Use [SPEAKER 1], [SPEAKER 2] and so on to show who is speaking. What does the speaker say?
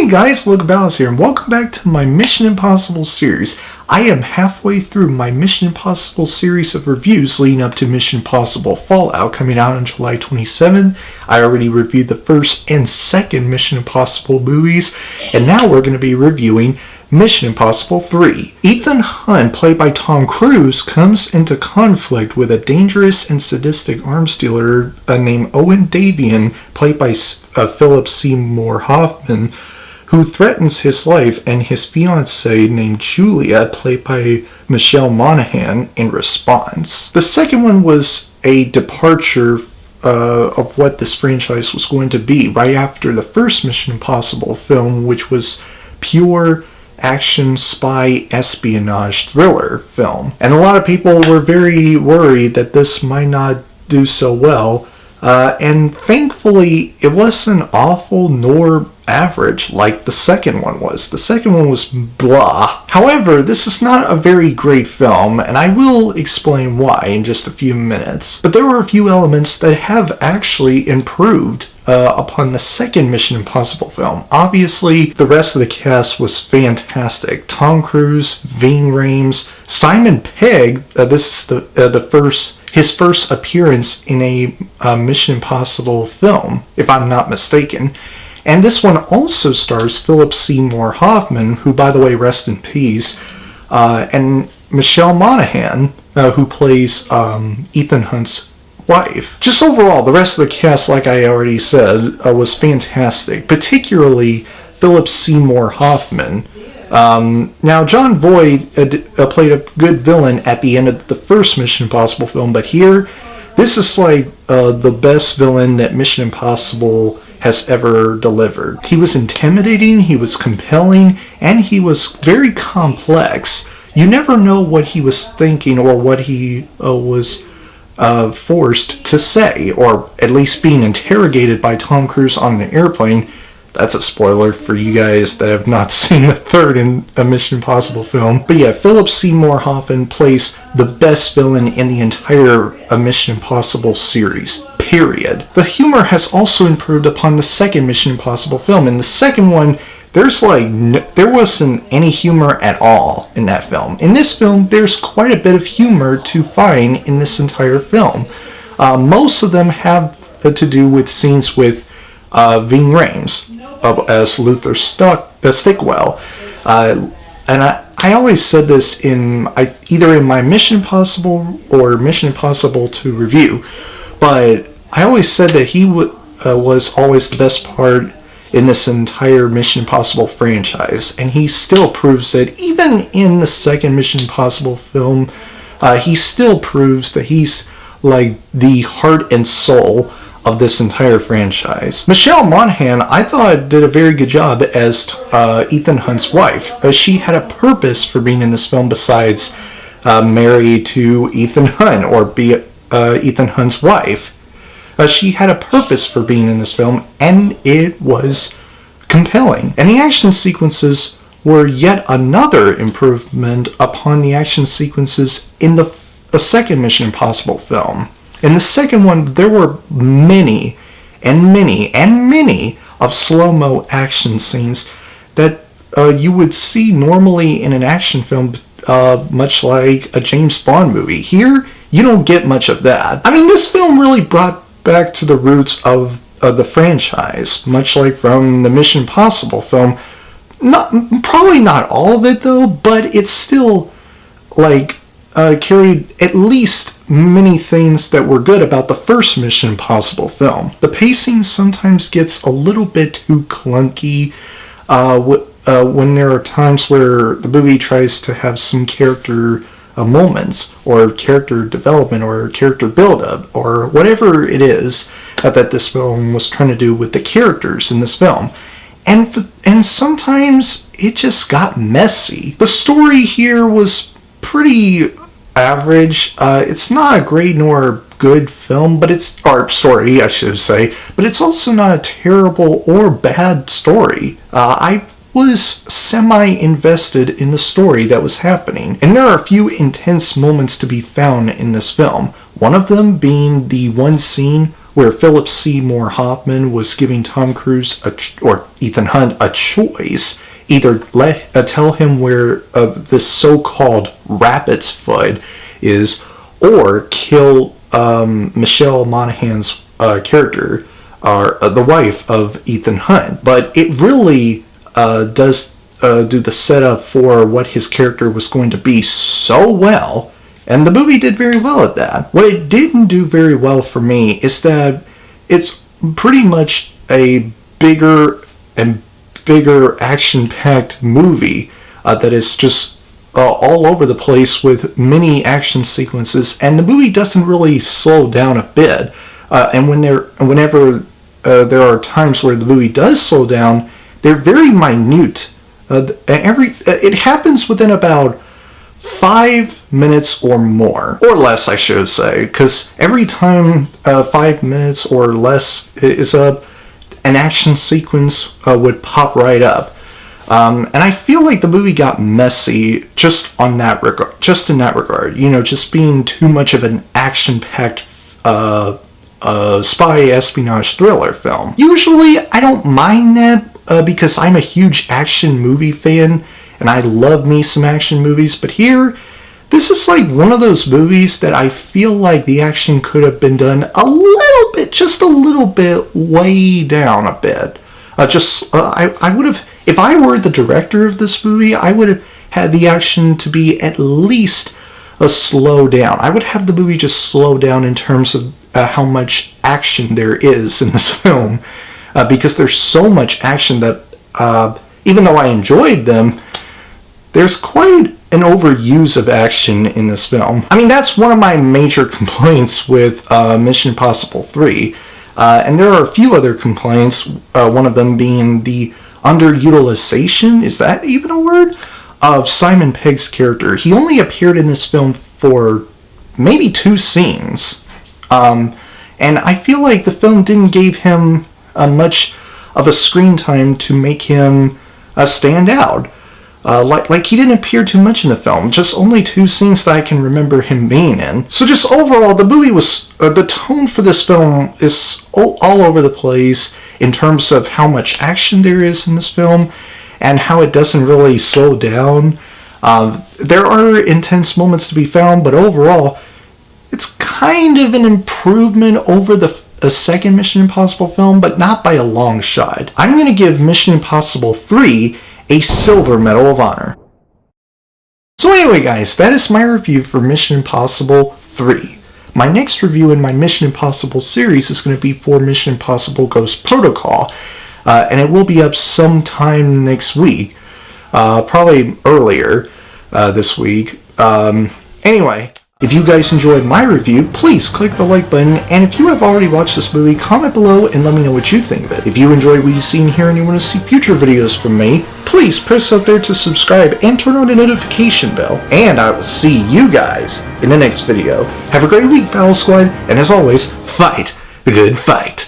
[SPEAKER 1] Hey guys, Logan here, and welcome back to my Mission Impossible series. I am halfway through my Mission Impossible series of reviews leading up to Mission Impossible Fallout coming out on July 27th. I already reviewed the first and second Mission Impossible movies, and now we're going to be reviewing Mission Impossible 3. Ethan Hunt, played by Tom Cruise, comes into conflict with a dangerous and sadistic arms dealer named Owen Davian, played by Philip Seymour Hoffman, who threatens his life, and his fiancee named Julia, played by Michelle Monaghan, in response. The second one was a departure of what this franchise was going to be right after the first Mission Impossible film, which was pure action spy espionage thriller film. And a lot of people were very worried that this might not do so well. And thankfully, it wasn't awful nor average like the second one was. The second one was blah. However, this is not a very great film, and I will explain why in just a few minutes. But there are a few elements that have actually improved upon the second Mission Impossible film. Obviously, the rest of the cast was fantastic. Tom Cruise, Ving Rhames, Simon Pegg. This is his first appearance in a Mission Impossible film, if I'm not mistaken. And this one also stars Philip Seymour Hoffman, who, by the way, rest in peace, and Michelle Monaghan, who plays Ethan Hunt's wife. Just overall, the rest of the cast, like I already said, was fantastic, particularly Philip Seymour Hoffman. Now, John Voight played a good villain at the end of the first Mission Impossible film, but here, this is like the best villain that Mission Impossible has ever delivered. He was intimidating, he was compelling, and he was very complex. You never know what he was thinking or what he was forced to say, or at least being interrogated by Tom Cruise on an airplane. That's a spoiler for you guys that have not seen the third in a Mission Impossible film. But yeah, Philip Seymour Hoffman plays the best villain in the entire Mission Impossible series, period. The humor has also improved upon the second Mission Impossible film. In the second one, there wasn't any humor at all in that film. In this film, there's quite a bit of humor to find in this entire film. Most of them have to do with scenes with Ving Rhames as Luther Stickwell. And I always said this either in my Mission Impossible or Mission Impossible 2 review, but I always said that he was always the best part in this entire Mission Impossible franchise, and he still proves it. Even in the second Mission Impossible film, he still proves that he's like the heart and soul of this entire franchise. Michelle Monaghan, I thought, did a very good job as Ethan Hunt's wife. She had a purpose for being in this film besides married to Ethan Hunt or be Ethan Hunt's wife. She had a purpose for being in this film, and it was compelling. And the action sequences were yet another improvement upon the action sequences in the second Mission Impossible film. In the second one, there were many of slow-mo action scenes that you would see normally in an action film, much like a James Bond movie. Here, you don't get much of that. I mean, this film really brought back to the roots of the franchise, much like from the Mission Impossible film. Probably not all of it, though, but it's still, carried at least many things that were good about the first Mission Impossible film. The pacing sometimes gets a little bit too clunky when there are times where the movie tries to have some character moments or character development or character build-up or whatever it is that this film was trying to do with the characters in this film. And sometimes it just got messy. The story here was pretty average. It's not a great nor good film, story, I should say, but it's also not a terrible or bad story. I was semi-invested in the story that was happening, and there are a few intense moments to be found in this film. One of them being the one scene where Philip Seymour Hoffman was giving Tom Cruise or Ethan Hunt a choice. Either tell him where this so-called rabbit's foot is, or kill Michelle Monaghan's character, the wife of Ethan Hunt. But it really does do the setup for what his character was going to be so well, and the movie did very well at that. What it didn't do very well for me is that it's pretty much a bigger and bigger action-packed movie that is just all over the place with many action sequences, and the movie doesn't really slow down a bit. And whenever there are times where the movie does slow down, they're very minute. It happens within about 5 minutes or more, or less, I should say, because every time 5 minutes or less is up, an action sequence would pop right up. And I feel like the movie got messy just in that regard. You know, just being too much of an action-packed spy espionage thriller film. Usually, I don't mind that because I'm a huge action movie fan, and I love me some action movies. But here, this is like one of those movies that I feel like the action could have been done a little bit, just a little bit, way down a bit. I would have, if I were the director of this movie, I would have had the action to be at least a slow down. I would have the movie just slow down in terms of how much action there is in this film, because there's so much action that even though I enjoyed them, there's quite an overuse of action in this film. I mean, that's one of my major complaints with Mission Impossible 3. And there are a few other complaints, one of them being the underutilization, is that even a word, of Simon Pegg's character. He only appeared in this film for maybe 2 scenes. And I feel like the film didn't give him much of a screen time to make him stand out. Like he didn't appear too much in the film, just only 2 scenes that I can remember him being in. So just overall, the movie was, the tone for this film is all over the place in terms of how much action there is in this film and how it doesn't really slow down. There are intense moments to be found, but overall, it's kind of an improvement over the second Mission Impossible film, but not by a long shot. I'm going to give Mission Impossible 3 a silver medal of honor. So anyway guys, that is my review for Mission Impossible 3. My next review in my Mission Impossible series is going to be for Mission Impossible Ghost Protocol, and it will be up sometime next week, probably earlier this week. Anyway, if you guys enjoyed my review, please click the like button, and if you have already watched this movie, comment below and let me know what you think of it. If you enjoyed what you've seen here and you want to see future videos from me, please press up there to subscribe and turn on the notification bell, and I will see you guys in the next video. Have a great week, Battle Squad, and as always, fight the good fight.